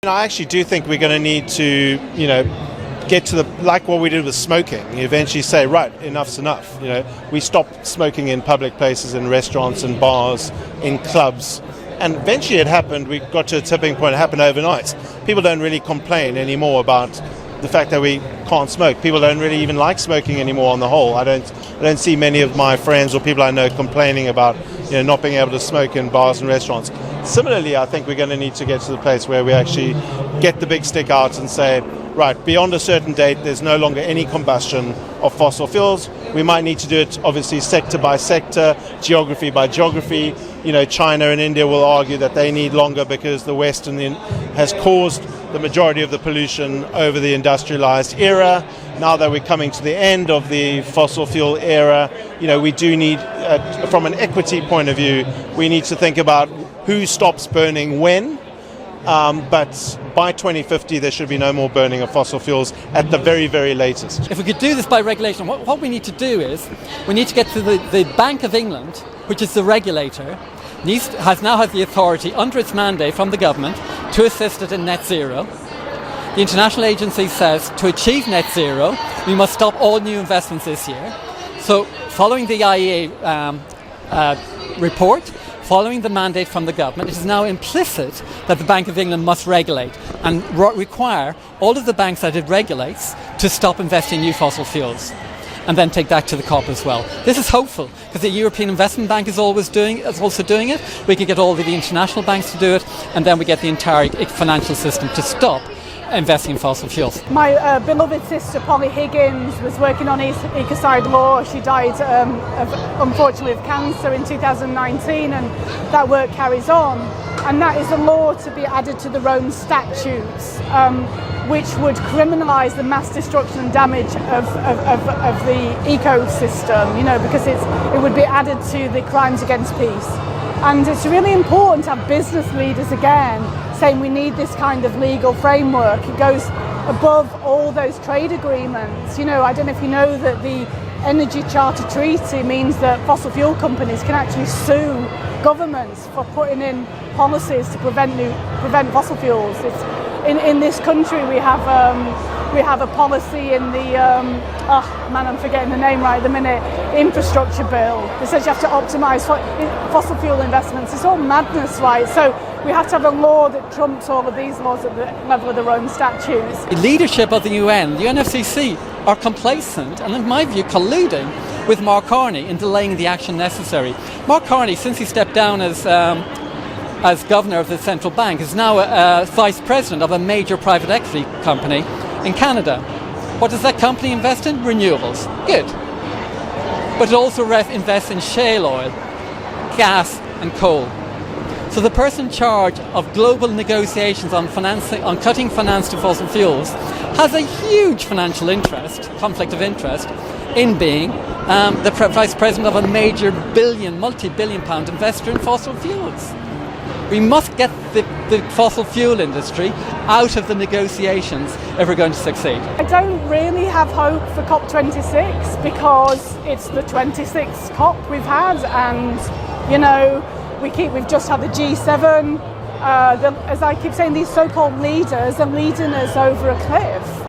And I actually do think we're going to need to, get to like what we did with smoking. You eventually say, right, enough's enough. We stop smoking in public places, in restaurants and bars, in clubs. And eventually it happened. We got to a tipping point. It happened overnight. People don't really complain anymore about the fact that we can't smoke. People don't really even like smoking anymore on the whole. I don't see many of my friends or people I know complaining about not being able to smoke in bars and restaurants. Similarly, I think we're going to need to get to the place where we actually get the big stick out and say, right, beyond a certain date, there's no longer any combustion of fossil fuels. We might need to do it, obviously, sector by sector, geography by geography. China and India will argue that they need longer because the West has caused the majority of the pollution over the industrialized era. Now that we're coming to the end of the fossil fuel era, we do need, from an equity point of view, we need to think about who stops burning when. But by 2050, there should be no more burning of fossil fuels at the very, very latest. If we could do this by regulation, what we need to do is we need to get to the Bank of England, which is the regulator, now has the authority under its mandate from the government to assist it in net zero. The International Agency says to achieve net zero, we must stop all new investments this year. So following the IEA report, following the mandate from the government, it is now implicit that the Bank of England must regulate and require all of the banks that it regulates to stop investing in new fossil fuels, and then take that to the COP as well. This is hopeful because the European Investment Bank is also doing it. We can get all of the international banks to do it, and then we get the entire financial system to stop investing in fossil fuels. My beloved sister Polly Higgins was working on ecocide law. She died unfortunately of cancer in 2019, and that work carries on. And that is a law to be added to the Rome statutes, which would criminalise the mass destruction and damage of the ecosystem, because it would be added to the crimes against peace. And it's really important to have business leaders again saying we need this kind of legal framework. It goes above all those trade agreements. I don't know if you know that the Energy Charter Treaty means that fossil fuel companies can actually sue governments for putting in policies to prevent fossil fuels. In this country we have a policy in the I'm forgetting the name right at the minute, infrastructure bill that says you have to optimise fossil fuel investments. It's all madness, right? So we have to have a law that trumps all of these laws at the level of the Rome statutes. The leadership of the UN, the UNFCCC, are complacent and, in my view, colluding with Mark Carney in delaying the action necessary. Mark Carney, since he stepped down as governor of the central bank, is now a vice president of a major private equity company in Canada. What does that company invest in? Renewables. Good. But it also invests in shale oil, gas and coal. So the person in charge of global negotiations on cutting finance to fossil fuels has a huge financial interest, conflict of interest, in being the vice president of a major multi-billion pound investor in fossil fuels. We must get the fossil fuel industry out of the negotiations if we're going to succeed. I don't really have hope for COP26 because it's the 26th COP we've had, and we've just had the G7. As I keep saying, these so-called leaders are leading us over a cliff.